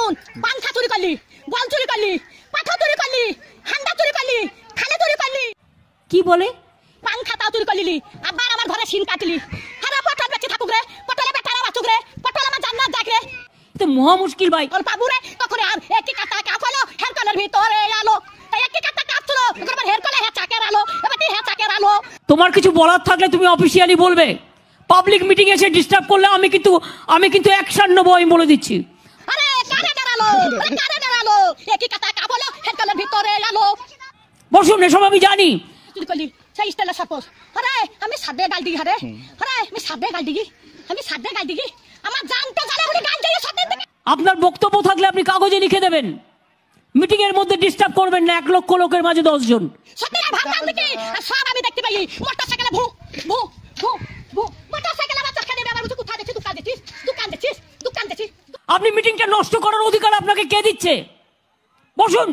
শুন, পাংখা চুরি করলি, বল চুরি করলি, পাঠা চুরি করলি, হান্ডা চুরি করলি, খালে চুরি করলি। কি বলে? পাংখা তাও চুরি করলি, আবার আমার ঘরে শিন কাটলি। আরে পটল বেঁচে থাকুক রে, পটলে বেটারা বাঁচুক রে, পটল আমার জান্নাত যাক রে। তো মহা মুশকিল ভাই। ওর বাবু রে তখন আর একই কাটা কাপ হলো, হেয়ার কলের ভিতরে আলো। একই কাটা কাপ ছিল, এবার হেয়ার কলে হ্যাঁ চাকের আলো, এবার হ্যাঁ চাকের আলো। তোমার কিছু বলার থাকলে তুমি অফিসিয়ালি বলবে। পাবলিক মিটিং এসে ডিস্টার্ব করলে আমি কিন্তু অ্যাকশন নেবো, আমি বলে দিচ্ছি। আরে কারে দাঁড়ালো, কারে দাঁড়ালো, একই কাটা কাপ হলো, হেয়ার কলের ভিতরে আলো। বসুন, এসব আমি জানি। চুরি করলি সেই স্টাইলে সাপোজ। আরে আমি সাদে গাল দিই, আরে আরে আমি সাদে গাল দিই, আমি সাদে গাল দিই। আমার জানতে জানে বলে গাল দিয়ে সাদে দিকে। আপনার বক্তব্য থাকলে আপনি কাগজে লিখে দেবেন। মিটিং এর মধ্যে ডিস্টার্ব করবেন না, 1 লক্ষ লোকের মাঝে 10 জন। সত্যি না ভাবলাম দেখি, আর সব আমি দেখতে পাই। মোটরসাইকেলে ভু ভু ভু ভু, মোটরসাইকেলে আমার চোখে দেবে। আবার কোথায় দেখছিস? দোকান দেখছিস, দোকান দেখছিস, দোকান দেখছিস। আপনি মিটিংটা নষ্ট করার অধিকার আপনাকে কে দিচ্ছে? বসুন।